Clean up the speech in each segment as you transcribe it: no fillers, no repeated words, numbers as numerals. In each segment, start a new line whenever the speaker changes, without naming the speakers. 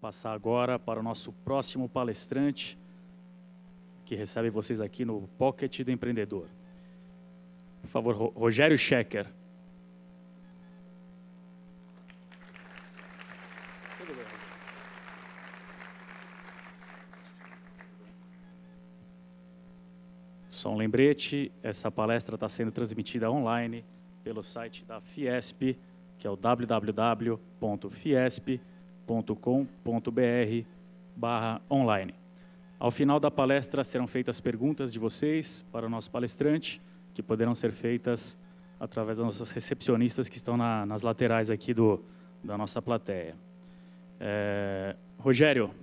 Vamos passar agora para o nosso próximo palestrante, que recebe vocês aqui no Pocket do Empreendedor. Por favor, Rogério Schecker. Só um lembrete, essa palestra está sendo transmitida online pelo site da Fiesp, que é o www.fiesp.com.br/online. Ao final da palestra serão feitas perguntas de vocês para o nosso palestrante, que poderão ser feitas através das nossas recepcionistas que estão nas laterais aqui da nossa plateia. Rogério.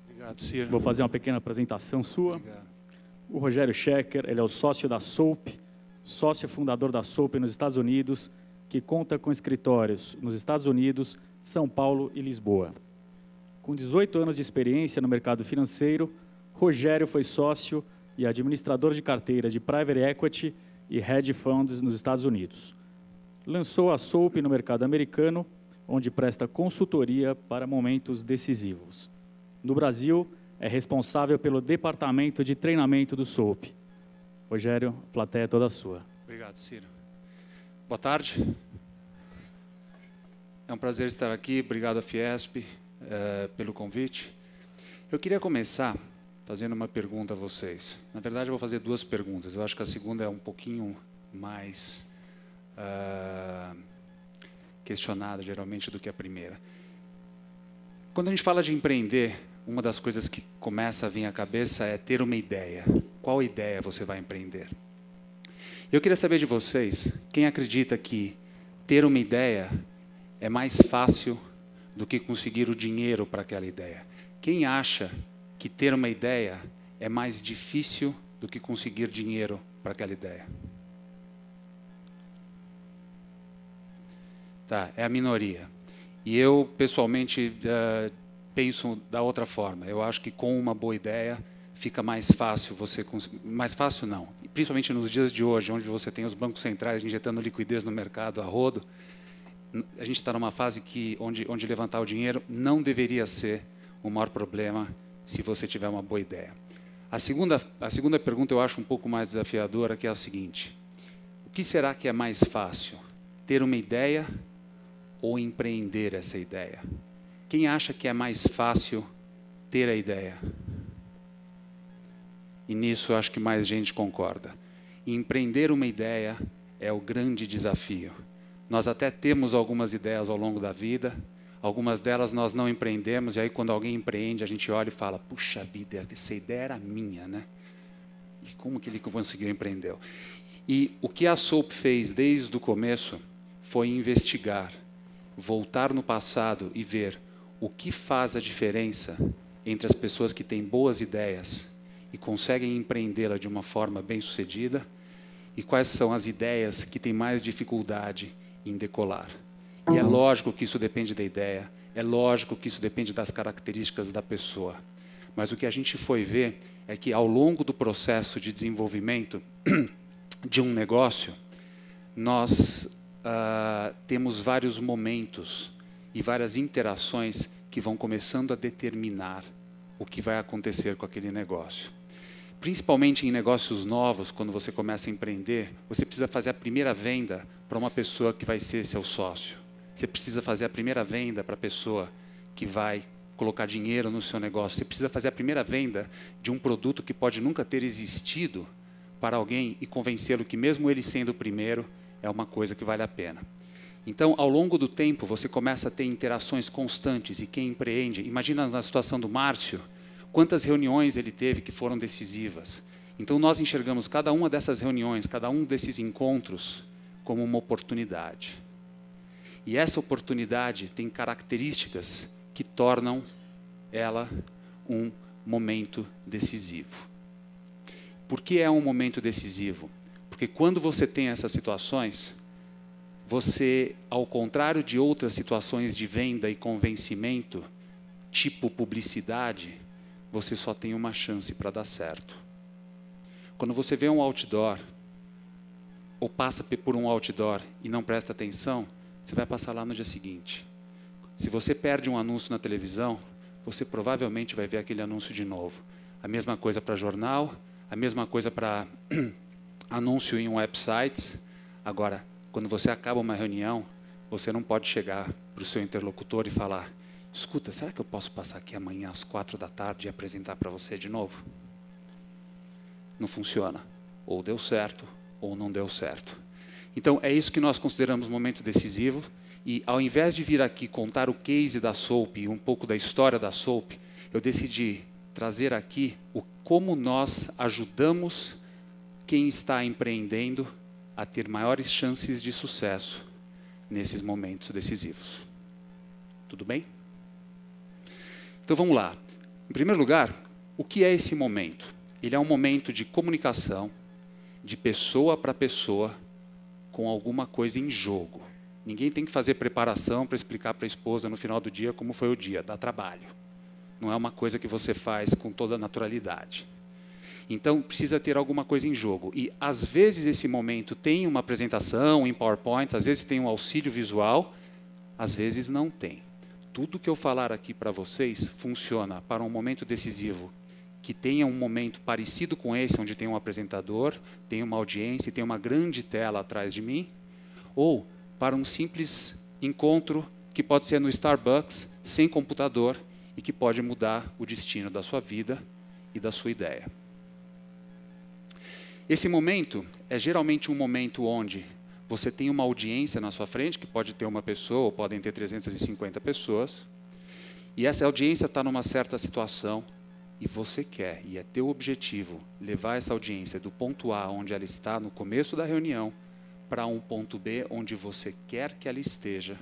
Obrigado, Ciro.
Vou fazer uma pequena apresentação sua.
Obrigado.
O Rogério Schecker, ele é o sócio da Soap, sócio fundador da Soap nos Estados Unidos, que conta com escritórios nos Estados Unidos, São Paulo e Lisboa. Com 18 anos de experiência no mercado financeiro, Rogério foi sócio e administrador de carteiras de Private Equity e Hedge Funds nos Estados Unidos. Lançou a Soap no mercado americano, onde presta consultoria para momentos decisivos. No Brasil, é responsável pelo departamento de treinamento do SOAP. Rogério, a plateia é toda sua.
Obrigado, Ciro. Boa tarde. É um prazer estar aqui. Obrigado à Fiesp pelo convite. Eu queria começar fazendo uma pergunta a vocês. Na verdade, eu vou fazer duas perguntas. Eu acho que a segunda é um pouquinho mais questionada, geralmente, do que a primeira. Quando a gente fala de empreender, uma das coisas que começa a vir à cabeça é ter uma ideia. Qual ideia você vai empreender? Eu queria saber de vocês, quem acredita que ter uma ideia é mais fácil do que conseguir o dinheiro para aquela ideia? Quem acha que ter uma ideia é mais difícil do que conseguir dinheiro para aquela ideia? Tá, é a minoria. E eu, pessoalmente, penso da outra forma. Eu acho que com uma boa ideia fica mais fácil você conseguir. Mais fácil não. Principalmente nos dias de hoje, onde você tem os bancos centrais injetando liquidez no mercado a rodo, a gente está numa fase onde levantar o dinheiro não deveria ser o maior problema se você tiver uma boa ideia. A segunda pergunta eu acho um pouco mais desafiadora, que é a seguinte: o que será que é mais fácil? Ter uma ideia ou empreender essa ideia? Quem acha que é mais fácil ter a ideia? E nisso eu acho que mais gente concorda. Empreender uma ideia é o grande desafio. Nós até temos algumas ideias ao longo da vida, algumas delas nós não empreendemos, e aí quando alguém empreende, a gente olha e fala, puxa vida, essa ideia era minha, né? E como que ele conseguiu empreender? E o que a Soap fez desde o começo foi investigar, voltar no passado e ver o que faz a diferença entre as pessoas que têm boas ideias e conseguem empreendê-la de uma forma bem-sucedida e quais são as ideias que têm mais dificuldade em decolar. E é lógico que isso depende da ideia, é lógico que isso depende das características da pessoa. Mas o que a gente foi ver é que ao longo do processo de desenvolvimento de um negócio, nós temos vários momentos e várias interações que vão começando a determinar o que vai acontecer com aquele negócio. Principalmente em negócios novos, quando você começa a empreender, você precisa fazer a primeira venda para uma pessoa que vai ser seu sócio. Você precisa fazer a primeira venda para a pessoa que vai colocar dinheiro no seu negócio. Você precisa fazer a primeira venda de um produto que pode nunca ter existido para alguém e convencê-lo que mesmo ele sendo o primeiro, é uma coisa que vale a pena. Então, ao longo do tempo, você começa a ter interações constantes e quem empreende, imagina na situação do Márcio, quantas reuniões ele teve que foram decisivas. Então, nós enxergamos cada uma dessas reuniões, cada um desses encontros, como uma oportunidade. E essa oportunidade tem características que tornam ela um momento decisivo. Por que é um momento decisivo? Porque quando você tem essas situações, você, ao contrário de outras situações de venda e convencimento, tipo publicidade, você só tem uma chance para dar certo. Quando você vê um outdoor ou passa por um outdoor e não presta atenção, você vai passar lá no dia seguinte. Se você perde um anúncio na televisão, você provavelmente vai ver aquele anúncio de novo. A mesma coisa para jornal, a mesma coisa para anúncio em websites. Agora, quando você acaba uma reunião, você não pode chegar para o seu interlocutor e falar: escuta, será que eu posso passar aqui amanhã às 4 da tarde e apresentar para você de novo? Não funciona. Ou deu certo, ou não deu certo. Então, é isso que nós consideramos momento decisivo. E, ao invés de vir aqui contar o case da Soap e um pouco da história da Soap, eu decidi trazer aqui como nós ajudamos quem está empreendendo a ter maiores chances de sucesso nesses momentos decisivos. Tudo bem? Então, vamos lá. Em primeiro lugar, o que é esse momento? Ele é um momento de comunicação, de pessoa para pessoa, com alguma coisa em jogo. Ninguém tem que fazer preparação para explicar para a esposa no final do dia como foi o dia, dá trabalho. Não é uma coisa que você faz com toda naturalidade. Então, precisa ter alguma coisa em jogo. E, às vezes, esse momento tem uma apresentação em PowerPoint, às vezes tem um auxílio visual, às vezes não tem. Tudo que eu falar aqui para vocês funciona para um momento decisivo que tenha um momento parecido com esse, onde tem um apresentador, tem uma audiência, tem uma grande tela atrás de mim, ou para um simples encontro que pode ser no Starbucks, sem computador, e que pode mudar o destino da sua vida e da sua ideia. Esse momento é geralmente um momento onde você tem uma audiência na sua frente, que pode ter uma pessoa, ou podem ter 350 pessoas, e essa audiência está numa certa situação, e você quer, e é teu objetivo, levar essa audiência do ponto A, onde ela está no começo da reunião, para um ponto B, onde você quer que ela esteja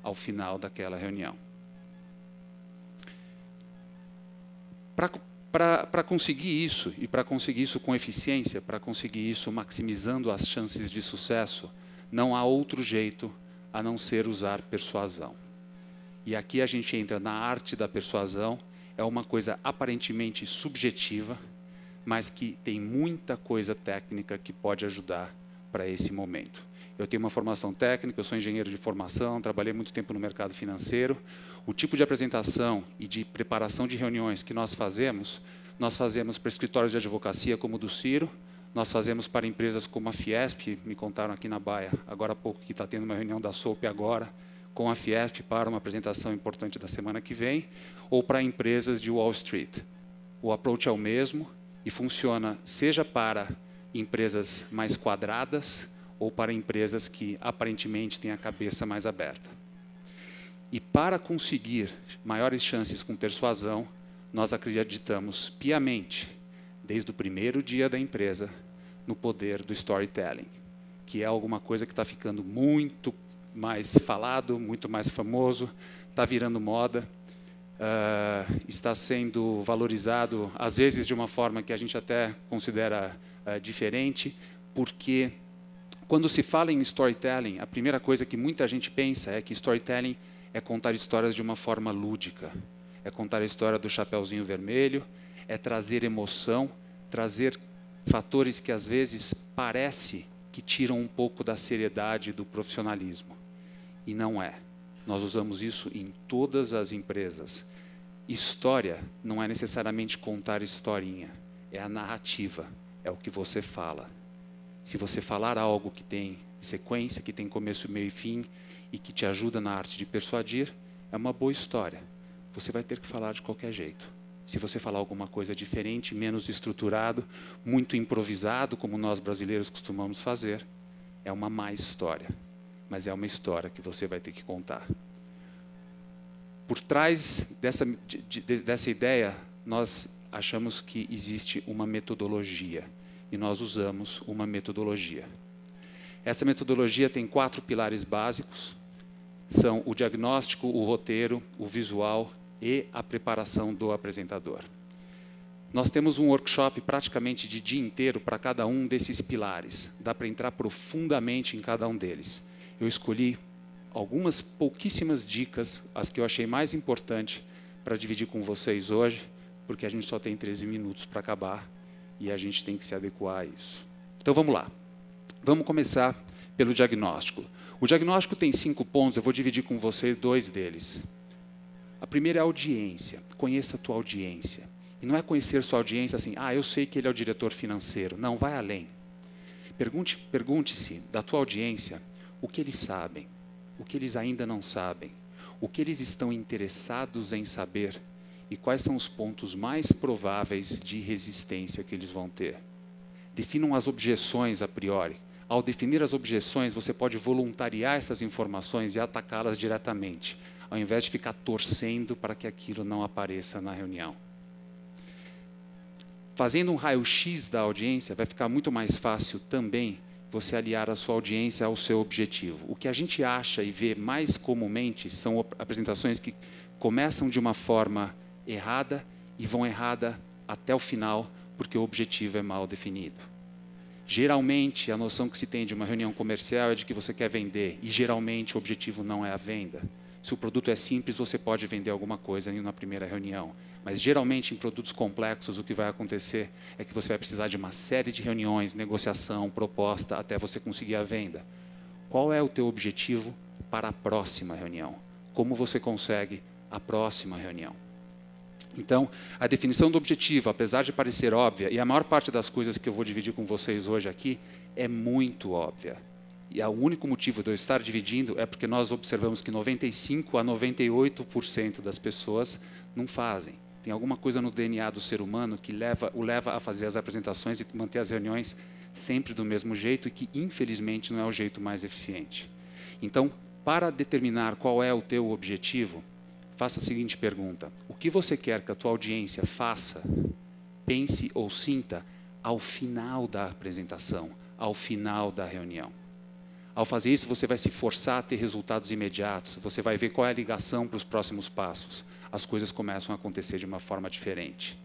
ao final daquela reunião. Para conseguir isso, e para conseguir isso com eficiência, para conseguir isso maximizando as chances de sucesso, não há outro jeito a não ser usar persuasão. E aqui a gente entra na arte da persuasão. É uma coisa aparentemente subjetiva, mas que tem muita coisa técnica que pode ajudar para esse momento. Eu tenho uma formação técnica, eu sou engenheiro de formação, trabalhei muito tempo no mercado financeiro. O tipo de apresentação e de preparação de reuniões que nós fazemos para escritórios de advocacia como o do Ciro, nós fazemos para empresas como a Fiesp, me contaram aqui na Baia, agora há pouco, que está tendo uma reunião da Soap agora, com a Fiesp para uma apresentação importante da semana que vem, ou para empresas de Wall Street. O approach é o mesmo e funciona seja para empresas mais quadradas ou para empresas que aparentemente têm a cabeça mais aberta. E para conseguir maiores chances com persuasão, nós acreditamos piamente, desde o primeiro dia da empresa, no poder do storytelling, que é alguma coisa que está ficando muito mais falado, muito mais famoso, está virando moda, está sendo valorizado, às vezes de uma forma que a gente até considera diferente, porque quando se fala em storytelling, a primeira coisa que muita gente pensa é que storytelling é contar histórias de uma forma lúdica, é contar a história do Chapeuzinho Vermelho, é trazer emoção, trazer fatores que às vezes parece que tiram um pouco da seriedade do profissionalismo. E não é. Nós usamos isso em todas as empresas. História não é necessariamente contar historinha, é a narrativa, é o que você fala. Se você falar algo que tem sequência, que tem começo, meio e fim, e que te ajuda na arte de persuadir, é uma boa história. Você vai ter que falar de qualquer jeito. Se você falar alguma coisa diferente, menos estruturado, muito improvisado, como nós brasileiros costumamos fazer, é uma má história. Mas é uma história que você vai ter que contar. Por trás dessa ideia, nós achamos que existe uma metodologia. E nós usamos uma metodologia. Essa metodologia tem 4 pilares básicos. São o diagnóstico, o roteiro, o visual e a preparação do apresentador. Nós temos um workshop praticamente de dia inteiro para cada um desses pilares. Dá para entrar profundamente em cada um deles. Eu escolhi algumas pouquíssimas dicas, as que eu achei mais importantes, para dividir com vocês hoje, porque a gente só tem 13 minutos para acabar e a gente tem que se adequar a isso. Então vamos lá. Vamos começar pelo diagnóstico. O diagnóstico tem 5 pontos, eu vou dividir com você 2 deles. A primeira é a audiência. Conheça a tua audiência. E não é conhecer sua audiência assim, eu sei que ele é o diretor financeiro. Não, vai além. Pergunte-se da tua audiência o que eles sabem, o que eles ainda não sabem, o que eles estão interessados em saber e quais são os pontos mais prováveis de resistência que eles vão ter. Definam as objeções a priori. Ao definir as objeções, você pode voluntariar essas informações e atacá-las diretamente, ao invés de ficar torcendo para que aquilo não apareça na reunião. Fazendo um raio-x da audiência, vai ficar muito mais fácil também você aliar a sua audiência ao seu objetivo. O que a gente acha e vê mais comumente são apresentações que começam de uma forma errada e vão errada até o final, porque o objetivo é mal definido. Geralmente, a noção que se tem de uma reunião comercial é de que você quer vender, e geralmente o objetivo não é a venda. Se o produto é simples, você pode vender alguma coisa na primeira reunião. Mas, geralmente, em produtos complexos, o que vai acontecer é que você vai precisar de uma série de reuniões, negociação, proposta, até você conseguir a venda. Qual é o teu objetivo para a próxima reunião? Como você consegue a próxima reunião? Então, a definição do objetivo, apesar de parecer óbvia, e a maior parte das coisas que eu vou dividir com vocês hoje aqui, é muito óbvia. E o único motivo de eu estar dividindo é porque nós observamos que 95% a 98% das pessoas não fazem. Tem alguma coisa no DNA do ser humano que o leva a fazer as apresentações e manter as reuniões sempre do mesmo jeito e que, infelizmente, não é o jeito mais eficiente. Então, para determinar qual é o teu objetivo, faça a seguinte pergunta: o que você quer que a tua audiência faça, pense ou sinta ao final da apresentação, ao final da reunião? Ao fazer isso, você vai se forçar a ter resultados imediatos, você vai ver qual é a ligação para os próximos passos. As coisas começam a acontecer de uma forma diferente.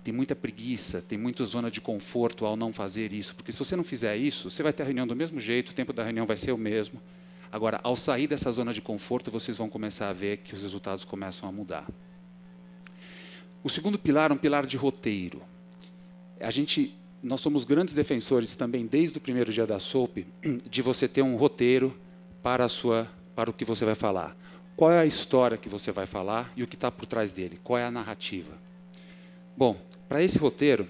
Tem muita preguiça, tem muita zona de conforto ao não fazer isso, porque se você não fizer isso, você vai ter a reunião do mesmo jeito, o tempo da reunião vai ser o mesmo. Agora, ao sair dessa zona de conforto, vocês vão começar a ver que os resultados começam a mudar. O segundo pilar é um pilar de roteiro. Nós somos grandes defensores também, desde o primeiro dia da SOAP, de você ter um roteiro para o que você vai falar. Qual é a história que você vai falar e o que está por trás dele? Qual é a narrativa? Bom, para esse roteiro,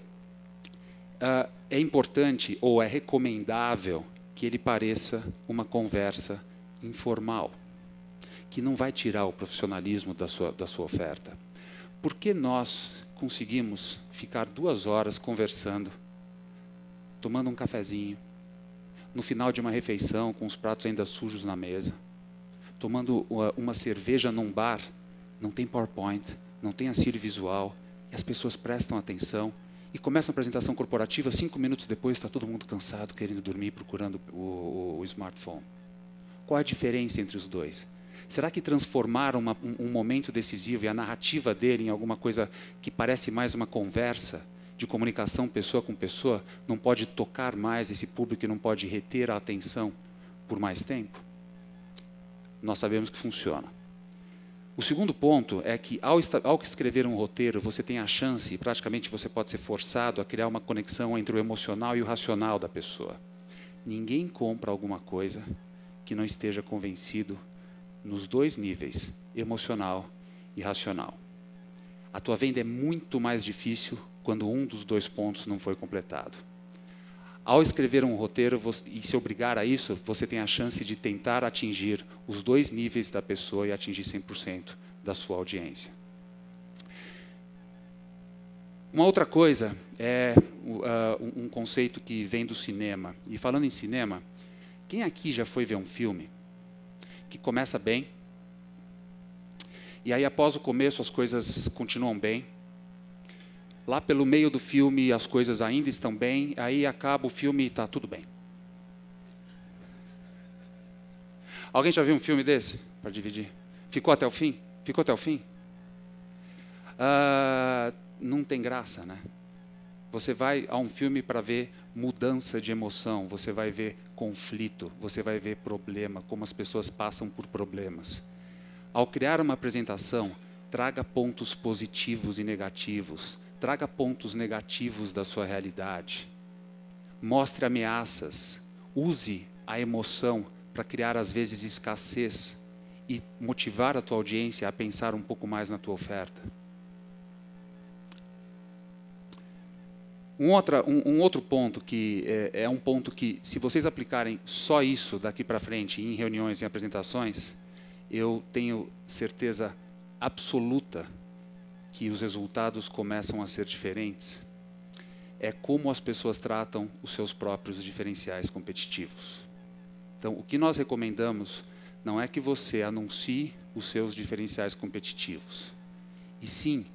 é importante ou é recomendável que ele pareça uma conversa informal, que não vai tirar o profissionalismo da sua oferta. Por que nós conseguimos ficar 2 horas conversando, tomando um cafezinho, no final de uma refeição, com os pratos ainda sujos na mesa, tomando uma cerveja num bar, não tem PowerPoint, não tem auxílio visual, e as pessoas prestam atenção, e começa a apresentação corporativa, 5 minutos depois está todo mundo cansado, querendo dormir, procurando o smartphone. Qual é a diferença entre os dois? Será que transformar um momento decisivo e a narrativa dele em alguma coisa que parece mais uma conversa de comunicação pessoa com pessoa não pode tocar mais esse público e não pode reter a atenção por mais tempo? Nós sabemos que funciona. O segundo ponto é que, ao escrever um roteiro, você tem a chance, e praticamente você pode ser forçado a criar uma conexão entre o emocional e o racional da pessoa. Ninguém compra alguma coisa que não esteja convencido nos 2 níveis, emocional e racional. A tua venda é muito mais difícil quando um dos 2 pontos não foi completado. Ao escrever um roteiro e se obrigar a isso, você tem a chance de tentar atingir os 2 níveis da pessoa e atingir 100% da sua audiência. Uma outra coisa é um conceito que vem do cinema. E falando em cinema, quem aqui já foi ver um filme que começa bem, e aí após o começo as coisas continuam bem, lá pelo meio do filme as coisas ainda estão bem, aí acaba o filme e está tudo bem? Alguém já viu um filme desse? Para dividir. Ficou até o fim? Ficou até o fim? Não tem graça, né? Você vai a um filme para ver mudança de emoção, você vai ver conflito, você vai ver problema, como as pessoas passam por problemas. Ao criar uma apresentação, traga pontos positivos e negativos, traga pontos negativos da sua realidade. Mostre ameaças. Use a emoção para criar, às vezes, escassez e motivar a tua audiência a pensar um pouco mais na tua oferta. Um outro ponto que é um ponto que, se vocês aplicarem só isso daqui para frente em reuniões e apresentações, eu tenho certeza absoluta que os resultados começam a ser diferentes. É como as pessoas tratam os seus próprios diferenciais competitivos. Então, o que nós recomendamos não é que você anuncie os seus diferenciais competitivos, e sim,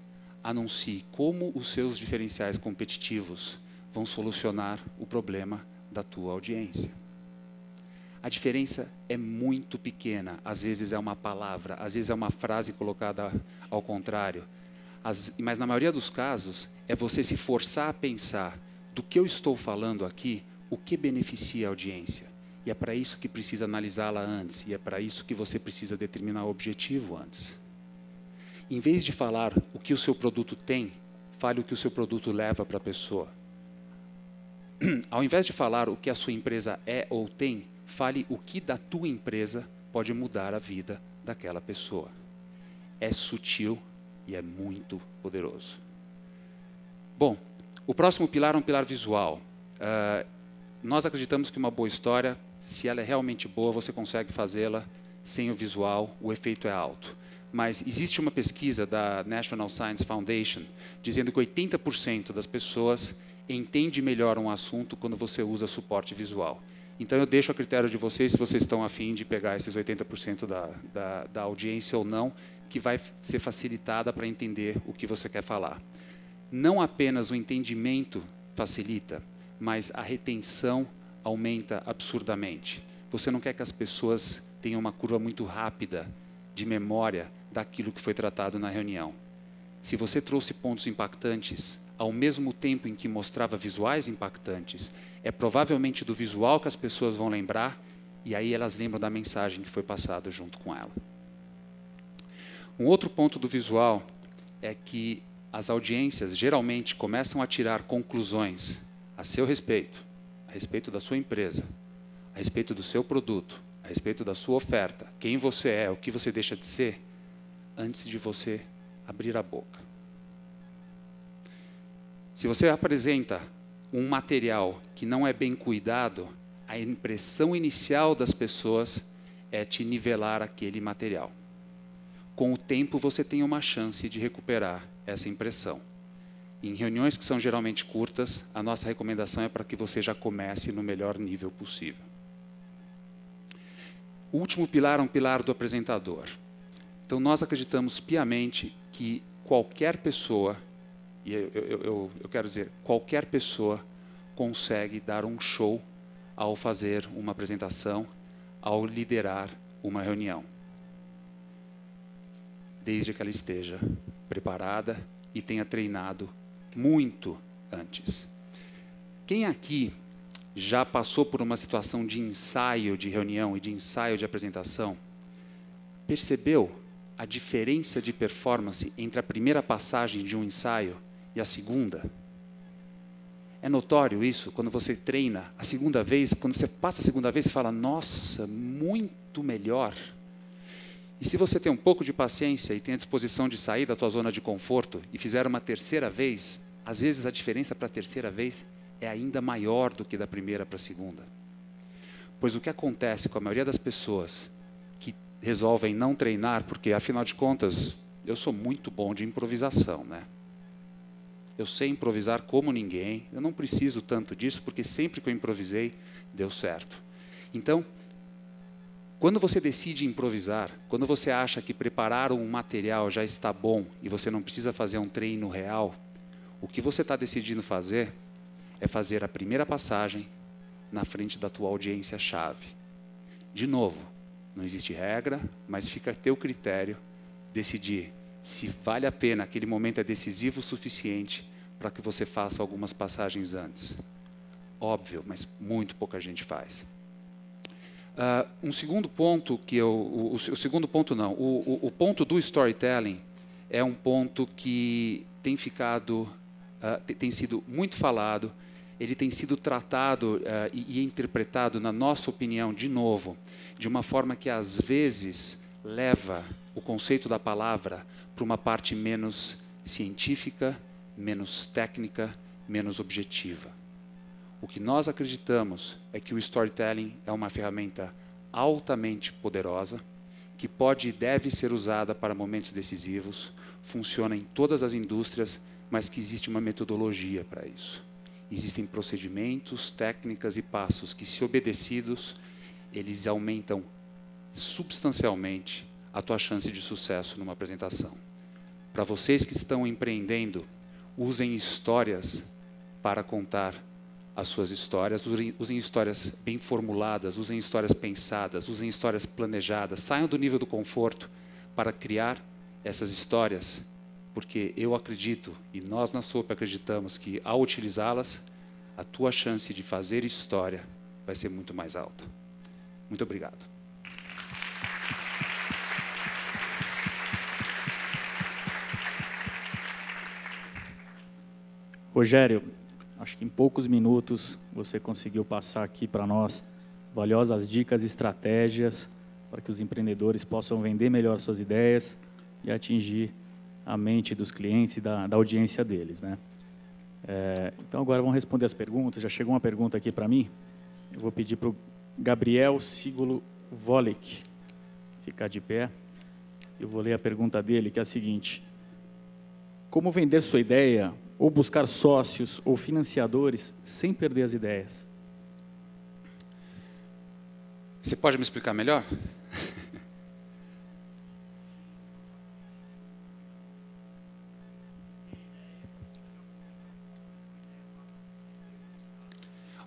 anuncie como os seus diferenciais competitivos vão solucionar o problema da tua audiência. A diferença é muito pequena, às vezes é uma palavra, às vezes é uma frase colocada ao contrário. Mas na maioria dos casos, é você se forçar a pensar do que eu estou falando aqui, o que beneficia a audiência. E é para isso que precisa analisá-la antes, e é para isso que você precisa determinar o objetivo antes. Em vez de falar o que o seu produto tem, fale o que o seu produto leva para a pessoa. Ao invés de falar o que a sua empresa é ou tem, fale o que da tua empresa pode mudar a vida daquela pessoa. É sutil e é muito poderoso. Bom, o próximo pilar é um pilar visual. Nós acreditamos que uma boa história, se ela é realmente boa, você consegue fazê-la sem o visual, o efeito é alto. Mas existe uma pesquisa da National Science Foundation dizendo que 80% das pessoas entende melhor um assunto quando você usa suporte visual. Então eu deixo a critério de vocês se vocês estão a fim de pegar esses 80% da audiência ou não, que vai ser facilitada para entender o que você quer falar. Não apenas o entendimento facilita, mas a retenção aumenta absurdamente. Você não quer que as pessoas tenham uma curva muito rápida de memória daquilo que foi tratado na reunião. Se você trouxe pontos impactantes ao mesmo tempo em que mostrava visuais impactantes, é provavelmente do visual que as pessoas vão lembrar, e aí elas lembram da mensagem que foi passada junto com ela. Um outro ponto do visual é que as audiências geralmente começam a tirar conclusões a seu respeito, a respeito da sua empresa, a respeito do seu produto, a respeito da sua oferta, quem você é, o que você deixa de ser, antes de você abrir a boca. Se você apresenta um material que não é bem cuidado, a impressão inicial das pessoas é te nivelar aquele material. Com o tempo, você tem uma chance de recuperar essa impressão. Em reuniões que são geralmente curtas, a nossa recomendação é para que você já comece no melhor nível possível. O último pilar é um pilar do apresentador. Então, nós acreditamos piamente que qualquer pessoa, e eu quero dizer, qualquer pessoa consegue dar um show ao fazer uma apresentação, ao liderar uma reunião. Desde que ela esteja preparada e tenha treinado muito antes. Quem aqui já passou por uma situação de ensaio de reunião e de ensaio de apresentação, percebeu a diferença de performance entre a primeira passagem de um ensaio e a segunda? É notório isso quando você treina a segunda vez, quando você passa a segunda vez, você fala, nossa, muito melhor. E se você tem um pouco de paciência e tem a disposição de sair da tua zona de conforto e fizer uma terceira vez, às vezes a diferença para a terceira vez é ainda maior do que da primeira para a segunda. Pois o que acontece com a maioria das pessoas que resolvem não treinar, porque afinal de contas, eu sou muito bom de improvisação, né? Eu sei improvisar como ninguém, eu não preciso tanto disso, porque sempre que eu improvisei, deu certo. Então, quando você decide improvisar, quando você acha que preparar um material já está bom e você não precisa fazer um treino real, o que você está decidindo fazer é fazer a primeira passagem na frente da tua audiência-chave. De novo, não existe regra, mas fica a teu critério decidir se vale a pena, aquele momento é decisivo o suficiente para que você faça algumas passagens antes. Óbvio, mas muito pouca gente faz. Um segundo ponto que o segundo ponto não, o ponto do storytelling é um ponto que tem ficado, tem sido muito falado ele tem sido tratado e interpretado, na nossa opinião, de novo, de uma forma que às vezes leva o conceito da palavra para uma parte menos científica, menos técnica, menos objetiva. O que nós acreditamos é que o storytelling é uma ferramenta altamente poderosa, que pode e deve ser usada para momentos decisivos, funciona em todas as indústrias, mas que existe uma metodologia para isso. Existem procedimentos, técnicas e passos que, se obedecidos, eles aumentam substancialmente a tua chance de sucesso numa apresentação. Para vocês que estão empreendendo, usem histórias para contar as suas histórias, usem histórias bem formuladas, usem histórias pensadas, usem histórias planejadas, saiam do nível do conforto para criar essas histórias, porque eu acredito, e nós na SOAP acreditamos, que ao utilizá-las, a tua chance de fazer história vai ser muito mais alta. Muito obrigado.
Rogério, acho que em poucos minutos você conseguiu passar aqui para nós valiosas dicas e estratégias para que os empreendedores possam vender melhor suas ideias e atingir a mente dos clientes e da audiência deles, né? Então agora vamos responder as perguntas. Já chegou uma pergunta aqui para mim. Eu vou pedir para o Gabriel Sigolo Volek ficar de pé. Eu vou ler a pergunta dele, que é a seguinte: como vender sua ideia ou buscar sócios ou financiadores sem perder as ideias?
Você pode me explicar melhor?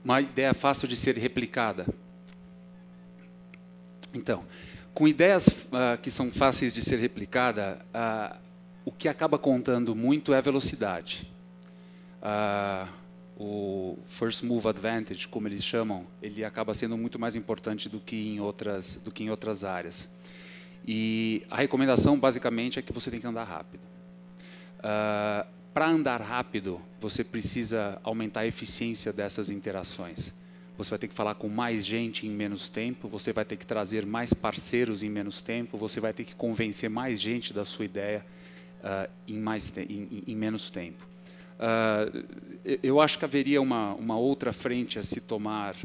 Uma ideia fácil de ser replicada. Então, com ideias que são fáceis de ser replicada, o que acaba contando muito é a velocidade. O first move advantage, como eles chamam, ele acaba sendo muito mais importante do que em outras áreas. E a recomendação, basicamente, é que você tem que andar rápido. Para andar rápido, você precisa aumentar a eficiência dessas interações. Você vai ter que falar com mais gente em menos tempo, você vai ter que trazer mais parceiros em menos tempo, você vai ter que convencer mais gente da sua ideia em menos tempo. Eu acho que haveria uma outra frente a se tomar,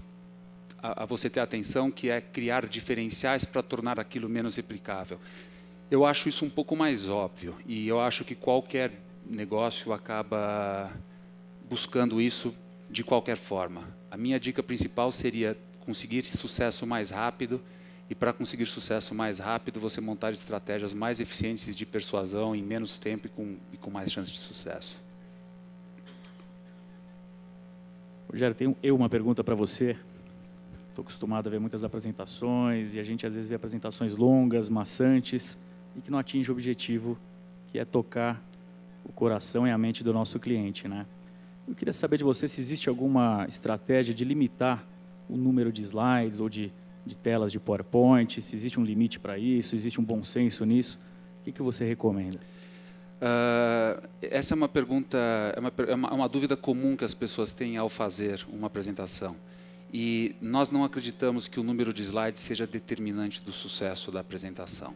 a você ter atenção, que é criar diferenciais para tornar aquilo menos replicável. Eu acho isso um pouco mais óbvio, e eu acho que qualquer negócio acaba buscando isso de qualquer forma. A minha dica principal seria conseguir sucesso mais rápido, e para conseguir sucesso mais rápido, você montar estratégias mais eficientes de persuasão em menos tempo e com mais chance de sucesso.
Rogério, tenho uma pergunta para você. Estou acostumado a ver muitas apresentações, e a gente às vezes vê apresentações longas, maçantes, e que não atinge o objetivo, que é tocar o coração e a mente do nosso cliente, né? Eu queria saber de você se existe alguma estratégia de limitar o número de slides ou de telas de PowerPoint, se existe um limite para isso, existe um bom senso nisso. O que você recomenda?
Essa é uma pergunta, é uma dúvida comum que as pessoas têm ao fazer uma apresentação. E nós não acreditamos que o número de slides seja determinante do sucesso da apresentação.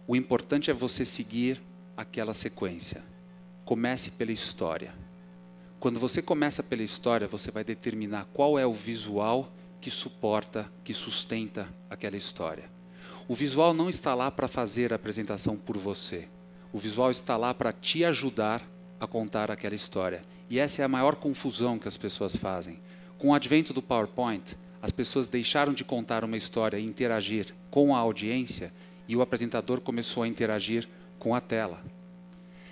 O importante é você seguir aquela sequência. Comece pela história. Quando você começa pela história, você vai determinar qual é o visual que suporta, que sustenta aquela história. O visual não está lá para fazer a apresentação por você. O visual está lá para te ajudar a contar aquela história. E essa é a maior confusão que as pessoas fazem. Com o advento do PowerPoint, as pessoas deixaram de contar uma história e interagir com a audiência, e o apresentador começou a interagir com a tela.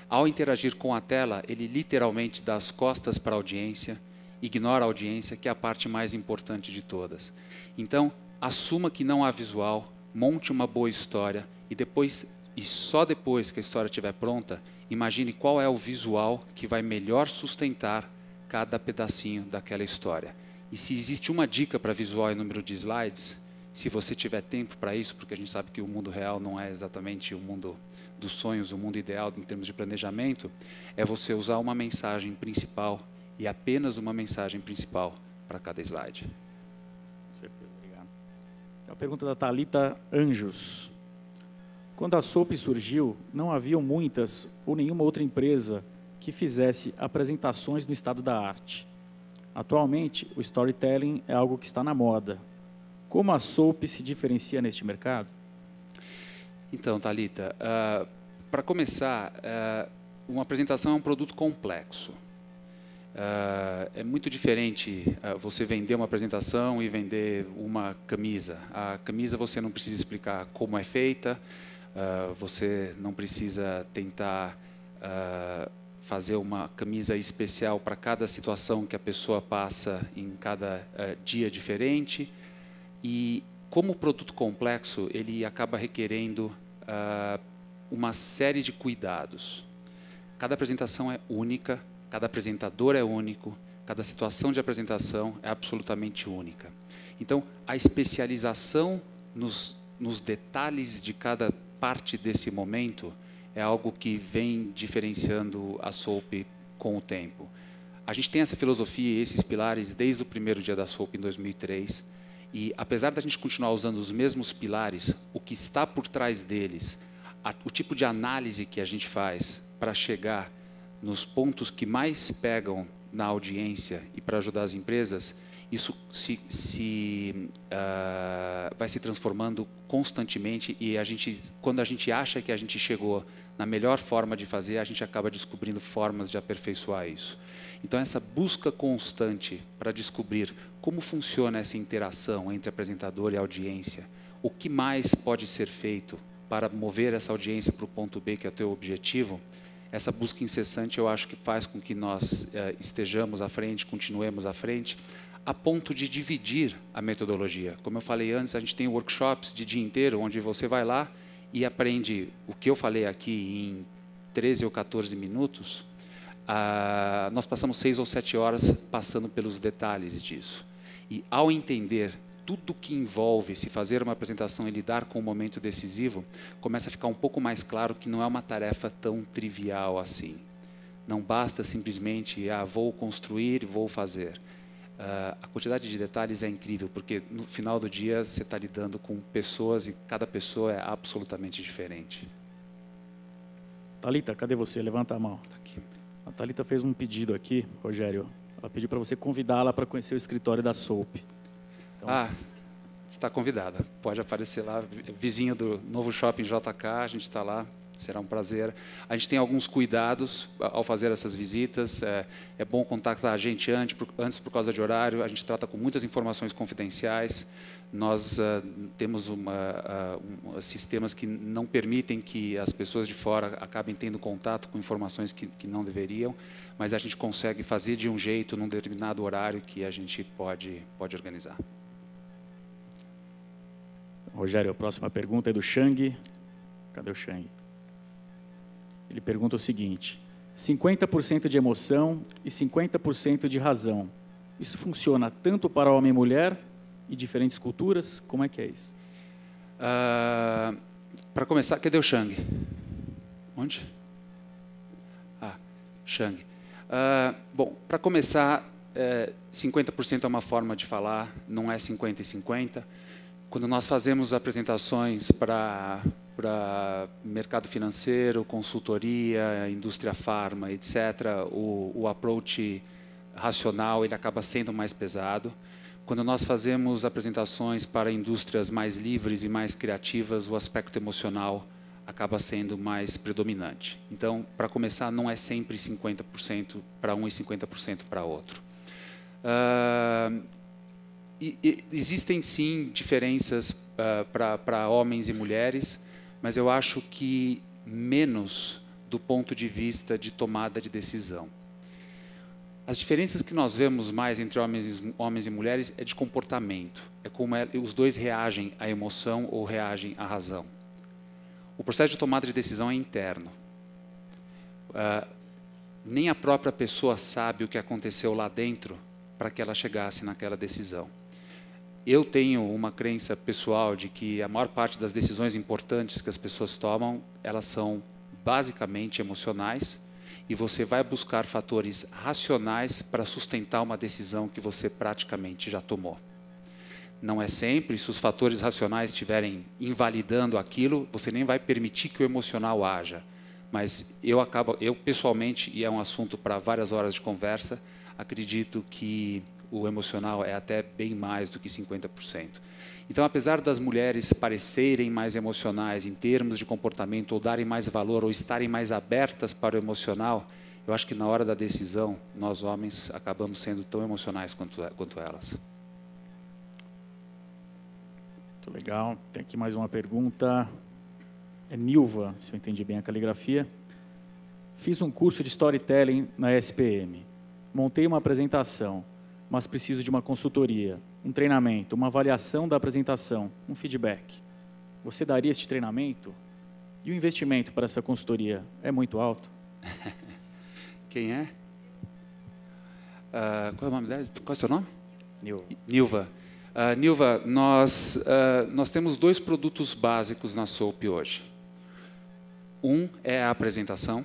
Ao interagir com a tela, ele literalmente dá as costas para a audiência, ignora a audiência, que é a parte mais importante de todas. Então, assuma que não há visual, monte uma boa história e só depois que a história estiver pronta, imagine qual é o visual que vai melhor sustentar cada pedacinho daquela história. E se existe uma dica para visual e número de slides, se você tiver tempo para isso, porque a gente sabe que o mundo real não é exatamente o mundo dos sonhos, o mundo ideal em termos de planejamento, é você usar uma mensagem principal e apenas uma mensagem principal para cada slide.
Com certeza, obrigado. A pergunta da Thalita Anjos. Quando a SOAP surgiu, não haviam muitas ou nenhuma outra empresa que fizesse apresentações no estado da arte. Atualmente, o storytelling é algo que está na moda. Como a SOAP se diferencia neste mercado?
Então, Thalita, para começar, uma apresentação é um produto complexo. É muito diferente você vender uma apresentação e vender uma camisa. A camisa você não precisa explicar como é feita, você não precisa tentar fazer uma camisa especial para cada situação que a pessoa passa em cada dia diferente. E como produto complexo, ele acaba requerendo uma série de cuidados. Cada apresentação é única, cada apresentador é único, cada situação de apresentação é absolutamente única. Então, a especialização nos detalhes de cada parte desse momento é algo que vem diferenciando a SOAP com o tempo. A gente tem essa filosofia e esses pilares desde o primeiro dia da SOAP, em 2003, e apesar da gente continuar usando os mesmos pilares, o que está por trás deles, o tipo de análise que a gente faz para chegar nos pontos que mais pegam na audiência e para ajudar as empresas, isso vai se transformando constantemente e quando a gente acha que a gente chegou na melhor forma de fazer, a gente acaba descobrindo formas de aperfeiçoar isso. Então, essa busca constante para descobrir como funciona essa interação entre apresentador e audiência, o que mais pode ser feito para mover essa audiência para o ponto B, que é o teu objetivo, essa busca incessante eu acho que faz com que nós estejamos à frente, continuemos à frente, a ponto de dividir a metodologia. Como eu falei antes, a gente tem workshops de dia inteiro, onde você vai lá e aprende o que eu falei aqui em 13 ou 14 minutos. Nós passamos 6 ou 7 horas passando pelos detalhes disso. E ao entender tudo que envolve se fazer uma apresentação e lidar com um momento decisivo, começa a ficar um pouco mais claro que não é uma tarefa tão trivial assim. Não basta simplesmente, vou construir e vou fazer. A quantidade de detalhes é incrível, porque no final do dia você está lidando com pessoas e cada pessoa é absolutamente diferente.
Thalita, cadê você? Levanta a mão.
Tá aqui.
A Thalita fez um pedido aqui, Rogério. Ela pediu para você convidá-la para conhecer o escritório da SOAP. Então...
está convidada. Pode aparecer lá, vizinho do novo shopping JK, a gente está lá. Será um prazer. A gente tem alguns cuidados ao fazer essas visitas. É bom contactar a gente antes por causa de horário. A gente trata com muitas informações confidenciais. Nós temos sistemas que não permitem que as pessoas de fora acabem tendo contato com informações que não deveriam, mas a gente consegue fazer de um jeito, num determinado horário, que a gente pode organizar.
Rogério, a próxima pergunta é do Shang. Cadê o Shang? Ele pergunta o seguinte: 50% de emoção e 50% de razão. Isso funciona tanto para homem e mulher e diferentes culturas? Como é que é isso?
Para começar, cadê o Shang? Onde? Shang. Bom, para começar, 50% é uma forma de falar, não é 50 e 50. Quando nós fazemos apresentações para mercado financeiro, consultoria, indústria farma, etc., o approach racional ele acaba sendo mais pesado. Quando nós fazemos apresentações para indústrias mais livres e mais criativas, o aspecto emocional acaba sendo mais predominante. Então, para começar, não é sempre 50% para um e 50% para outro. Existem, sim, diferenças para homens e mulheres, mas eu acho que menos do ponto de vista de tomada de decisão. As diferenças que nós vemos mais entre homens e mulheres é de comportamento. É como os dois reagem à emoção ou reagem à razão. O processo de tomada de decisão é interno. Nem a própria pessoa sabe o que aconteceu lá dentro para que ela chegasse naquela decisão. Eu tenho uma crença pessoal de que a maior parte das decisões importantes que as pessoas tomam, elas são basicamente emocionais e você vai buscar fatores racionais para sustentar uma decisão que você praticamente já tomou. Não é sempre, se os fatores racionais estiverem invalidando aquilo, você nem vai permitir que o emocional haja. Mas eu pessoalmente, e é um assunto para várias horas de conversa, acredito que o emocional é até bem mais do que 50%. Então, apesar das mulheres parecerem mais emocionais em termos de comportamento, ou darem mais valor, ou estarem mais abertas para o emocional, eu acho que na hora da decisão, nós homens acabamos sendo tão emocionais quanto elas.
Muito legal. Tem aqui mais uma pergunta. É Nilva, se eu entendi bem a caligrafia. Fiz um curso de storytelling na SPM. Montei uma apresentação, mas preciso de uma consultoria, um treinamento, uma avaliação da apresentação, um feedback. Você daria este treinamento? E o investimento para essa consultoria é muito alto?
Quem é? Qual é o nome dela? Qual é o seu nome?
Nilva.
Nilva. Nilva, nós temos 2 produtos básicos na SOAP hoje. Um é a apresentação.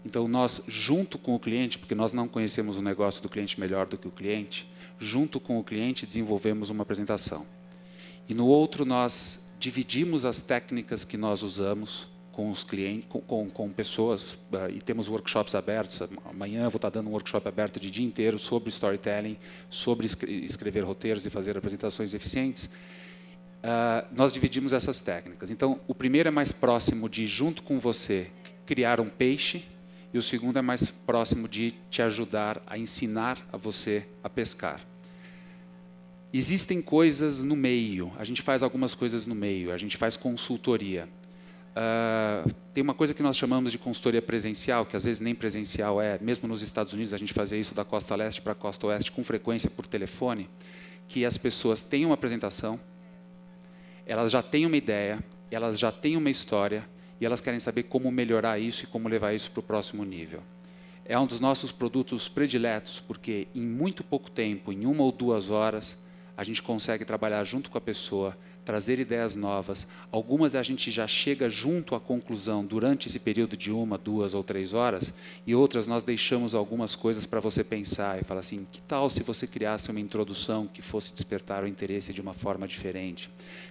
Então, nós, junto com o cliente, porque nós não conhecemos o negócio do cliente melhor do que o cliente, junto com o cliente desenvolvemos uma apresentação. E no outro, nós dividimos as técnicas que nós usamos com os clientes, com pessoas, e temos workshops abertos. Amanhã eu vou estar dando um workshop aberto de dia inteiro sobre storytelling, sobre escrever roteiros e fazer apresentações eficientes. Nós dividimos essas técnicas. Então, o primeiro é mais próximo de, junto com você, criar um peixe, e o segundo é mais próximo de te ajudar a ensinar a você a pescar. Existem coisas no meio, a gente faz algumas coisas no meio, a gente faz consultoria. Tem uma coisa que nós chamamos de consultoria presencial, que às vezes nem presencial é, mesmo nos Estados Unidos a gente fazia isso da costa leste para a costa oeste com frequência por telefone, que as pessoas têm uma apresentação, elas já têm uma ideia, elas já têm uma história, e elas querem saber como melhorar isso e como levar isso para o próximo nível. É um dos nossos produtos prediletos, porque em muito pouco tempo, em 1 ou 2 horas, a gente consegue trabalhar junto com a pessoa, trazer ideias novas. Algumas a gente já chega junto à conclusão durante esse período de 1, 2 ou 3 horas, e outras nós deixamos algumas coisas para você pensar e falar assim, que tal se você criasse uma introdução que fosse despertar o interesse de uma forma diferente?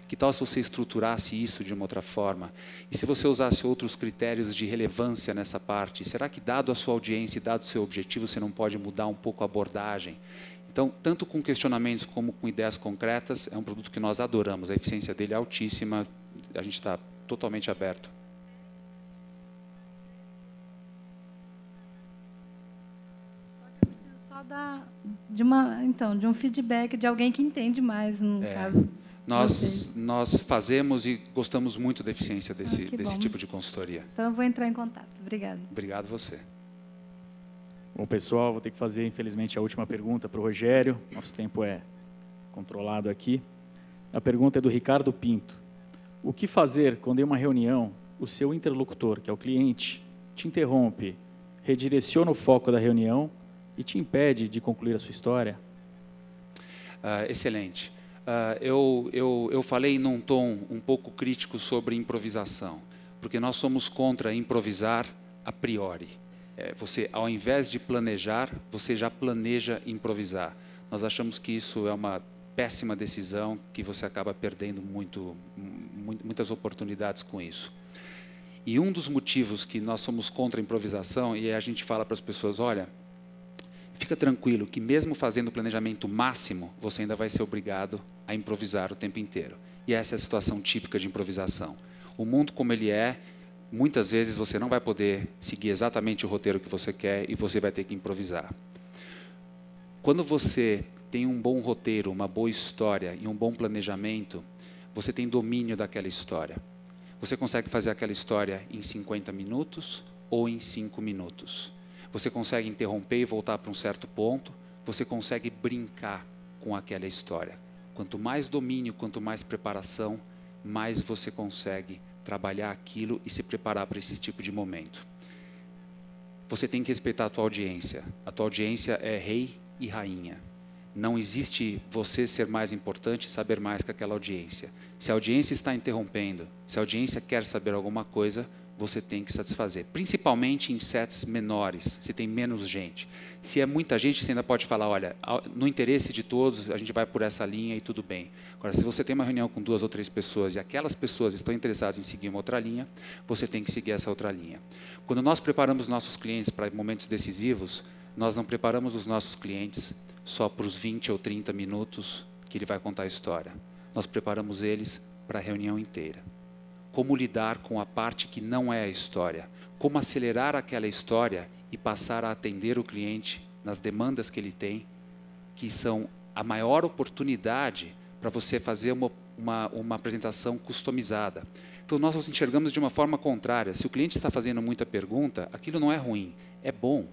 Que tal se você estruturasse isso de uma outra forma? E se você usasse outros critérios de relevância nessa parte, será que dado a sua audiência e dado o seu objetivo, você não pode mudar um pouco a abordagem? Então, tanto com questionamentos como com ideias concretas, é um produto que nós adoramos. A eficiência dele é altíssima, a gente está totalmente aberto.
Só de um feedback de alguém que entende mais, no caso.
Nós fazemos e gostamos muito da eficiência desse tipo de consultoria.
Então, eu vou entrar em contato. Obrigada.
Obrigado você.
Bom, pessoal, vou ter que fazer, infelizmente, a última pergunta para o Rogério. Nosso tempo é controlado aqui. A pergunta é do Ricardo Pinto. O que fazer quando em uma reunião o seu interlocutor, que é o cliente, te interrompe, redireciona o foco da reunião e te impede de concluir a sua história?
Excelente. Eu falei num tom um pouco crítico sobre improvisação, porque nós somos contra improvisar a priori. Você, ao invés de planejar, você já planeja improvisar. Nós achamos que isso é uma péssima decisão, que você acaba perdendo muitas oportunidades com isso. E um dos motivos que nós somos contra a improvisação, e a gente fala para as pessoas, olha, fica tranquilo que mesmo fazendo o planejamento máximo, você ainda vai ser obrigado a improvisar o tempo inteiro. E essa é a situação típica de improvisação. O mundo como ele é, muitas vezes você não vai poder seguir exatamente o roteiro que você quer e você vai ter que improvisar. Quando você tem um bom roteiro, uma boa história e um bom planejamento, você tem domínio daquela história. Você consegue fazer aquela história em 50 minutos ou em 5 minutos. Você consegue interromper e voltar para um certo ponto, você consegue brincar com aquela história. Quanto mais domínio, quanto mais preparação, mais você consegue trabalhar aquilo e se preparar para esse tipo de momento. Você tem que respeitar a tua audiência. A tua audiência é rei e rainha. Não existe você ser mais importante e saber mais que aquela audiência. Se a audiência está interrompendo, se a audiência quer saber alguma coisa, você tem que satisfazer. Principalmente em sets menores, se tem menos gente. Se é muita gente, você ainda pode falar, olha, no interesse de todos, a gente vai por essa linha e tudo bem. Agora, se você tem uma reunião com 2 ou 3 pessoas e aquelas pessoas estão interessadas em seguir uma outra linha, você tem que seguir essa outra linha. Quando nós preparamos nossos clientes para momentos decisivos, nós não preparamos os nossos clientes só para os 20 ou 30 minutos que ele vai contar a história. Nós preparamos eles para a reunião inteira. Como lidar com a parte que não é a história. Como acelerar aquela história e passar a atender o cliente nas demandas que ele tem, que são a maior oportunidade para você fazer uma apresentação customizada. Então, nós nos enxergamos de uma forma contrária. Se o cliente está fazendo muita pergunta, aquilo não é ruim, é bom.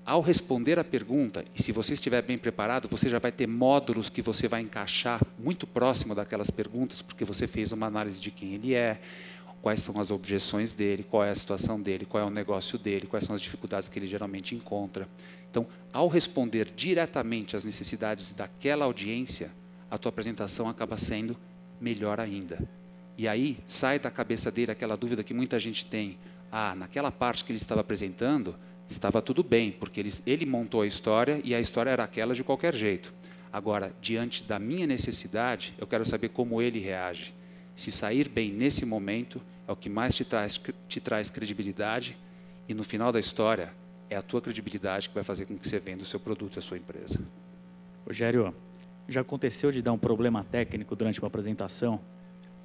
Ao responder a pergunta, e se você estiver bem preparado, você já vai ter módulos que você vai encaixar muito próximo daquelas perguntas, porque você fez uma análise de quem ele é, quais são as objeções dele, qual é a situação dele, qual é o negócio dele, quais são as dificuldades que ele geralmente encontra. Então, ao responder diretamente às necessidades daquela audiência, a tua apresentação acaba sendo melhor ainda. E aí, sai da cabeça dele aquela dúvida que muita gente tem. Ah, naquela parte que ele estava apresentando, estava tudo bem, porque ele montou a história e a história era aquela de qualquer jeito. Agora, diante da minha necessidade, eu quero saber como ele reage. Se sair bem nesse momento, é o que mais te traz credibilidade e no final da história, é a tua credibilidade que vai fazer com que você venda o seu produto e a sua empresa.
Rogério, já aconteceu de dar um problema técnico durante uma apresentação?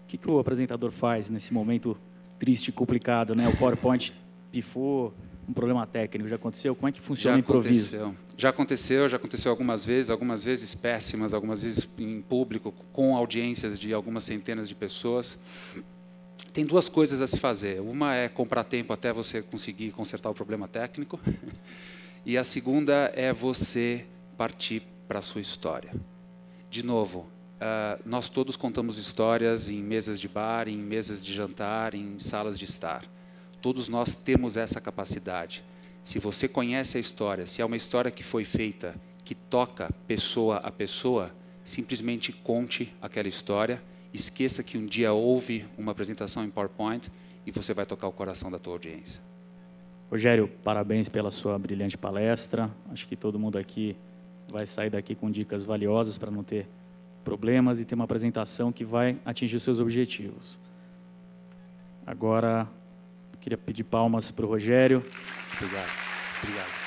O que o apresentador faz nesse momento triste e complicado, né? O PowerPoint pifou, um problema técnico, já aconteceu? Como é que funciona o improviso?
Já aconteceu algumas vezes péssimas, algumas vezes em público, com audiências de algumas centenas de pessoas. Tem 2 coisas a se fazer. Uma é comprar tempo até você conseguir consertar o problema técnico. E a segunda é você partir para a sua história. De novo, nós todos contamos histórias em mesas de bar, em mesas de jantar, em salas de estar. Todos nós temos essa capacidade. Se você conhece a história, se é uma história que foi feita, que toca pessoa a pessoa, simplesmente conte aquela história, esqueça que um dia houve uma apresentação em PowerPoint e você vai tocar o coração da tua audiência.
Rogério, parabéns pela sua brilhante palestra. Acho que todo mundo aqui vai sair daqui com dicas valiosas para não ter problemas e ter uma apresentação que vai atingir os seus objetivos. Agora, queria pedir palmas para o Rogério.
Obrigado.